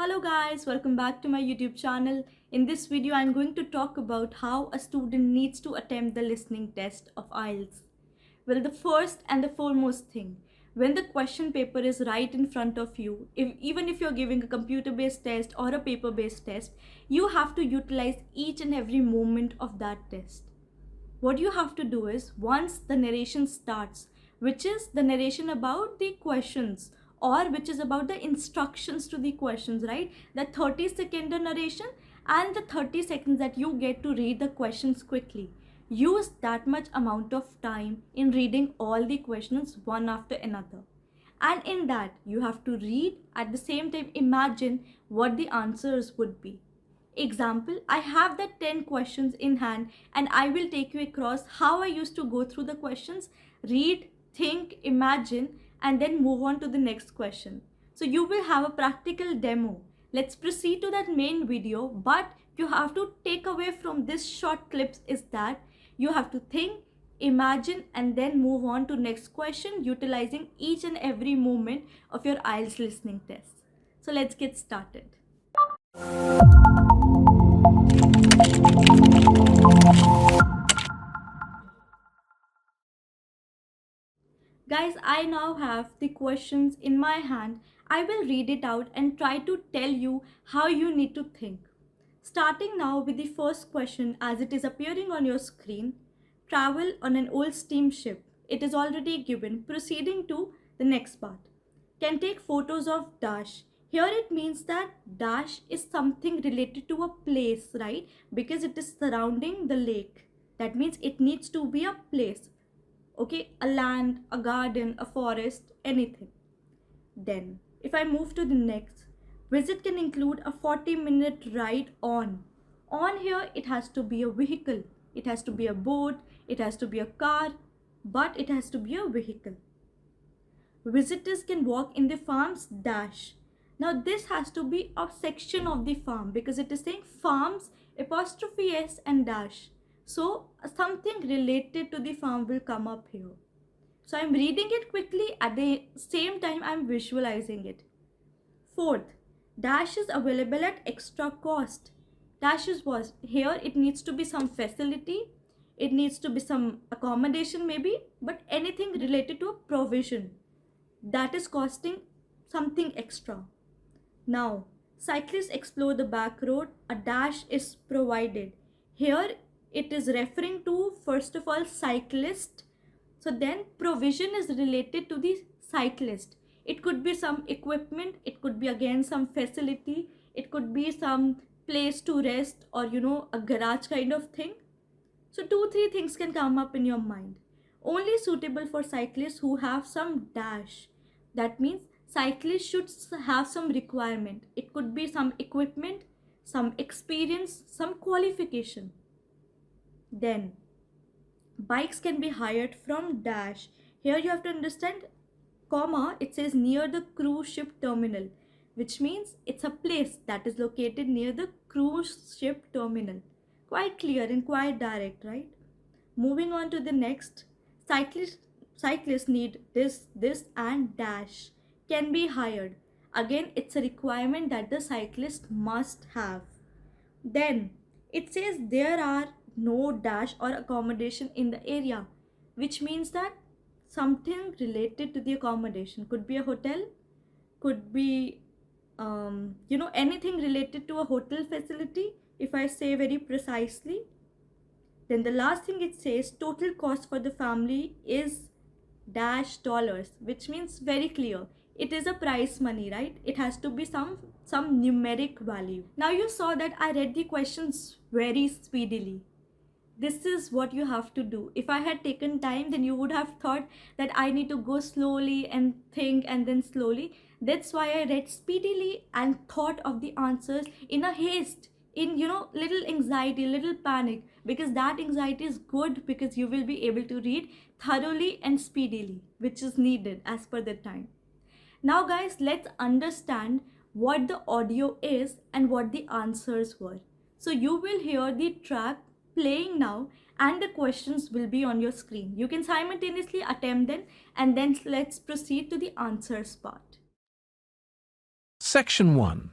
Hello guys, welcome back to my YouTube channel. In this video, I'm going to talk about how a student needs to attempt the listening test of IELTS. Well, the first and the foremost thing, when the question paper is right in front of you, even if you're giving a computer-based test or a paper-based test, you have to utilize each and every moment of that test. What you have to do is, once the narration starts, which is the narration about the questions or which is about the instructions to the questions, right? The 30-second narration and the 30 seconds that you get to read the questions quickly. Use that much amount of time in reading all the questions one after another. And in that, you have to read, at the same time imagine what the answers would be. Example, I have the 10 questions in hand and I will take you across how I used to go through the questions, read, think, imagine, and then move on to the next question. So you will have a practical demo. Let's proceed to that main video, but you have to take away from this short clips is that you have to think, imagine, and then move on to next question utilizing each and every moment of your IELTS listening test. So let's get started. Guys, I now have the questions in my hand. I will read it out and try to tell you how you need to think. Starting now with the first question as it is appearing on your screen. Travel on an old steamship. It is already given. Proceeding to the next part. Can take photos of dash. Here it means that dash is something related to a place, right? Because it is surrounding the lake. That means it needs to be a place. Okay, a land, a garden, a forest, anything. Then, if I move to the next, visit can include a 40-minute ride on. On here, it has to be a vehicle. It has to be a boat, it has to be a car, but it has to be a vehicle. Visitors can walk in the farm's dash. Now this has to be a section of the farm because it is saying farms apostrophe s and dash. So something related to the farm will come up here. So I'm reading it quickly, at the same time I'm visualizing it. Fourth, dash is available at extra cost. Dash is was here, it needs to be some facility, it needs to be some accommodation maybe, but anything related to a provision that is costing something extra. Now, cyclists explore the back road, a dash is provided. Here it is referring to, first of all, cyclist. So then provision is related to the cyclist. It could be some equipment, it could be again some facility, it could be some place to rest or a garage kind of thing. So 2-3 things can come up in your mind. Only suitable for cyclists who have some dash. That means cyclists should have some requirement. It could be some equipment, some experience, some qualification. Then bikes can be hired from dash. Here you have to understand, comma, it says near the cruise ship terminal, which means it's a place that is located near the cruise ship terminal. Quite clear and quite direct, right? Moving on to the next, cyclists need this and dash can be hired. Again, it's a requirement that the cyclist must have. Then it says there are no dash or accommodation in the area, which means that something related to the accommodation could be a hotel, could be anything related to a hotel facility, if I say very precisely. Then the last thing it says, total cost for the family is dash dollars, which means very clear. It is a price money, right? It has to be some numeric value. Now you saw that I read the questions very speedily. This is what you have to do. If I had taken time, then you would have thought that I need to go slowly and think and then slowly. That's why I read speedily and thought of the answers in a haste, in little anxiety, little panic, because that anxiety is good because you will be able to read thoroughly and speedily, which is needed as per the time. Now guys, let's understand what the audio is and what the answers were. So you will hear the track playing now and the questions will be on your screen. You can simultaneously attempt them and then let's proceed to the answers part. Section 1.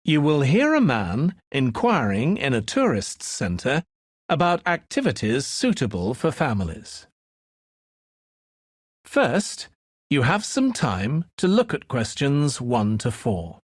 You will hear a man inquiring in a tourist centre about activities suitable for families. First, you have some time to look at questions 1 to 4.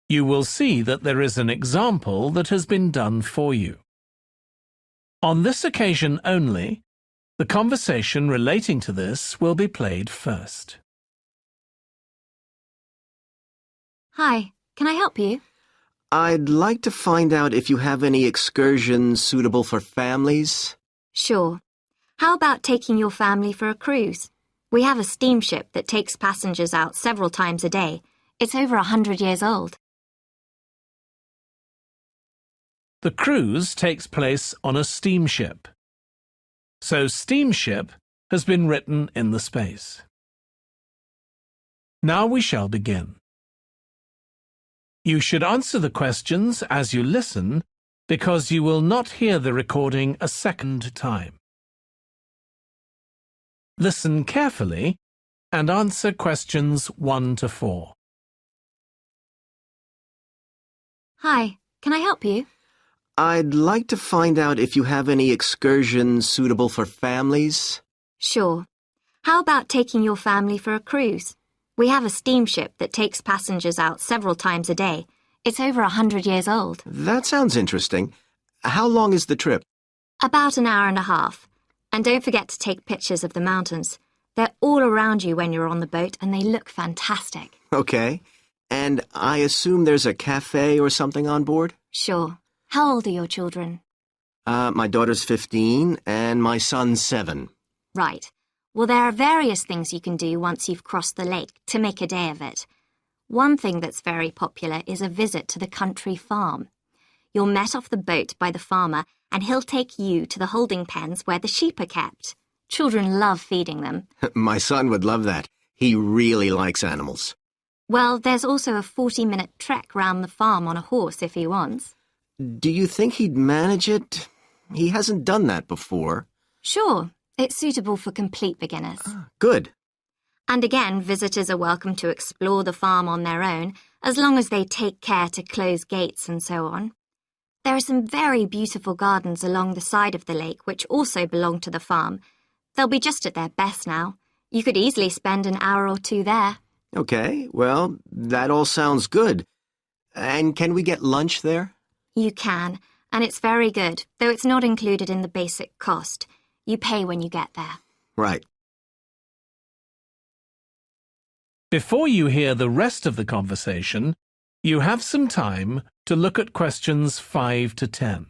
You will see that there is an example that has been done for you. On this occasion only, the conversation relating to this will be played first. Hi, can I help you? I'd like to find out if you have any excursions suitable for families. Sure. How about taking your family for a cruise? We have a steamship that takes passengers out several times a day. It's over 100 years old. The cruise takes place on a steamship. So steamship has been written in the space. Now we shall begin. You should answer the questions as you listen because you will not hear the recording a second time. Listen carefully and answer questions 1 to 4. Hi, can I help you? I'd like to find out if you have any excursions suitable for families. Sure. How about taking your family for a cruise? We have a steamship that takes passengers out several times a day. It's over 100 years old. That sounds interesting. How long is the trip? About an hour and a half. And don't forget to take pictures of the mountains. They're all around you when you're on the boat and they look fantastic. Okay. And I assume there's a cafe or something on board? Sure. How old are your children? My daughter's 15 and my son's 7. Right. Well, there are various things you can do once you've crossed the lake to make a day of it. One thing that's very popular is a visit to the country farm. You'll met off the boat by the farmer and he'll take you to the holding pens where the sheep are kept. Children love feeding them. My son would love that. He really likes animals. Well, there's also a 40-minute trek round the farm on a horse if he wants. Do you think he'd manage it? He hasn't done that before. Sure. It's suitable for complete beginners. Good. And again, visitors are welcome to explore the farm on their own, as long as they take care to close gates and so on. There are some very beautiful gardens along the side of the lake which also belong to the farm. They'll be just at their best now. You could easily spend an hour or 2 there. Okay, well, that all sounds good. And can we get lunch there? You can, and it's very good, though it's not included in the basic cost. You pay when you get there. Right. Before you hear the rest of the conversation, you have some time to look at questions 5 to 10.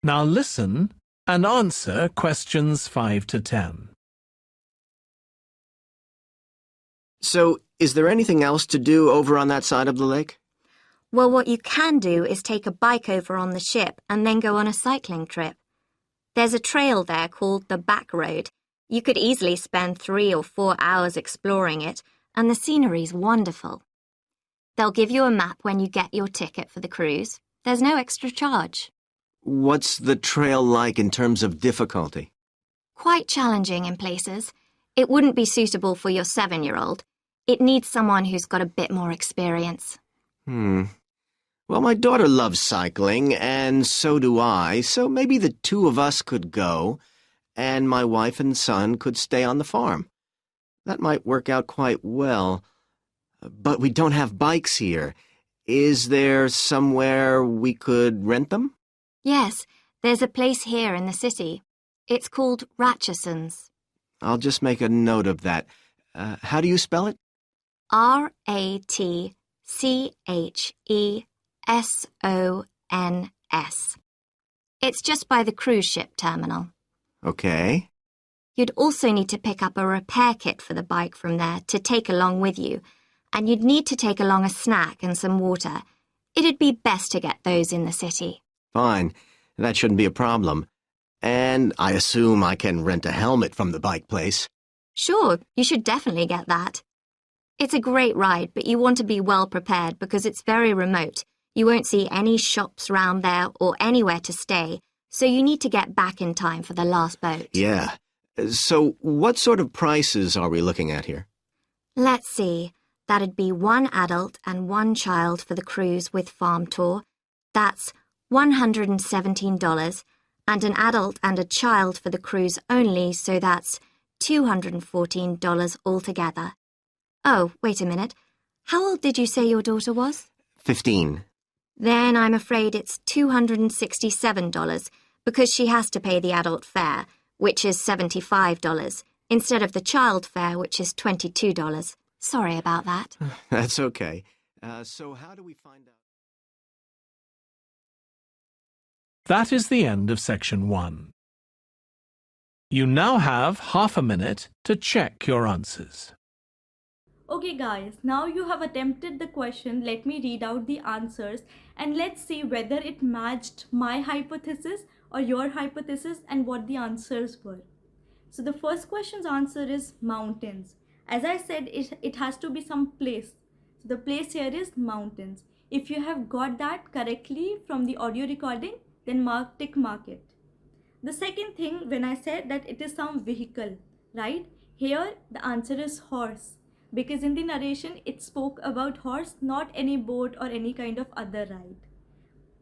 Now listen and answer questions 5 to 10. So, is there anything else to do over on that side of the lake? Well, what you can do is take a bike over on the ship and then go on a cycling trip. There's a trail there called the Back Road. You could easily spend 3 or 4 hours exploring it, and the scenery's wonderful. They'll give you a map when you get your ticket for the cruise. There's no extra charge. What's the trail like in terms of difficulty? Quite challenging in places. It wouldn't be suitable for your 7-year-old. It needs someone who's got a bit more experience. Well, my daughter loves cycling, and so do I, so maybe the 2 of us could go, and my wife and son could stay on the farm. That might work out quite well. But we don't have bikes here. Is there somewhere we could rent them? Yes, there's a place here in the city. It's called Ratcheson's. I'll just make a note of that. How do you spell it? RATCHESONS. It's just by the cruise ship terminal. Okay. You'd also need to pick up a repair kit for the bike from there to take along with you, and you'd need to take along a snack and some water. It'd be best to get those in the city. Fine. That shouldn't be a problem. And I assume I can rent a helmet from the bike place. Sure, you should definitely get that. It's a great ride, but you want to be well prepared because it's very remote. You won't see any shops round there or anywhere to stay, so you need to get back in time for the last boat. Yeah. So what sort of prices are we looking at here? Let's see. That'd be 1 adult and 1 child for the cruise with farm tour. That's $117, and an adult and a child for the cruise only, so that's $214 altogether. Oh, wait a minute. How old did you say your daughter was? 15. Then I'm afraid it's $267 because she has to pay the adult fare, which is $75, instead of the child fare, which is $22. Sorry about that. That's okay. So how do we find out? That is the end of section 1. You now have half a minute to check your answers. Okay guys, now you have attempted the question. Let me read out the answers and let's see whether it matched my hypothesis or your hypothesis and what the answers were. So the first question's answer is mountains. As I said, it has to be some place. So the place here is mountains. If you have got that correctly from the audio recording, then tick mark it. The second thing, when I said that it is some vehicle, right? Here the answer is horse. Because in the narration, it spoke about horse, not any boat or any kind of other ride.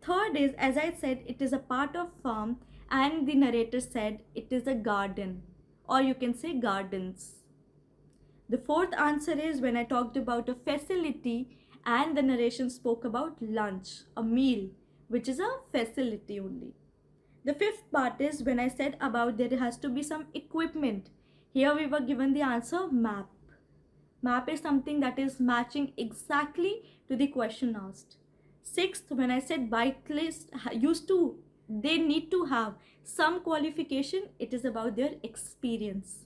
Third is, as I said, it is a part of farm and the narrator said it is a garden, or you can say gardens. The fourth answer is when I talked about a facility and the narration spoke about lunch, a meal, which is a facility only. The fifth part is when I said about there has to be some equipment. Here we were given the answer map. Map is something that is matching exactly to the question asked. Sixth, when I said bicyclists they need to have some qualification, it is about their experience.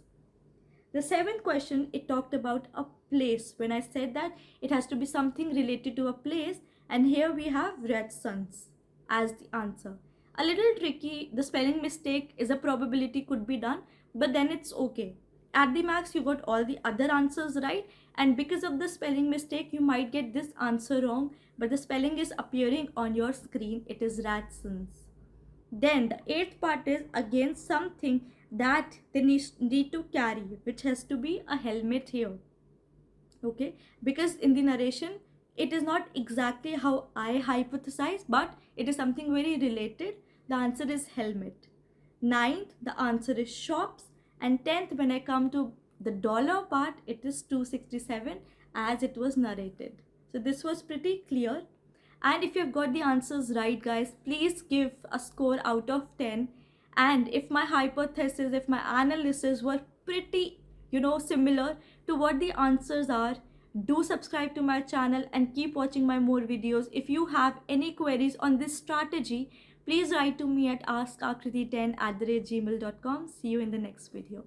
The seventh question, it talked about a place. When I said that it has to be something related to a place, and here we have red suns as the answer. A little tricky, the spelling mistake is a probability could be done, but then it's okay. At the max, you got all the other answers right, and because of the spelling mistake, you might get this answer wrong, but the spelling is appearing on your screen. It is ratsons. Then the eighth part is again something that they need to carry, which has to be a helmet here. Okay, because in the narration, it is not exactly how I hypothesize, but it is something very related. The answer is helmet. Ninth, the answer is shops. And 10th, when I come to the dollar part, it is 267 as it was narrated. So this was pretty clear. And if you've got the answers right, guys, please give a score out of 10. And if my hypothesis, if my analysis were pretty, similar to what the answers are, do subscribe to my channel and keep watching my more videos. If you have any queries on this strategy, please write to me at askakriti10@gmail.com. See you in the next video.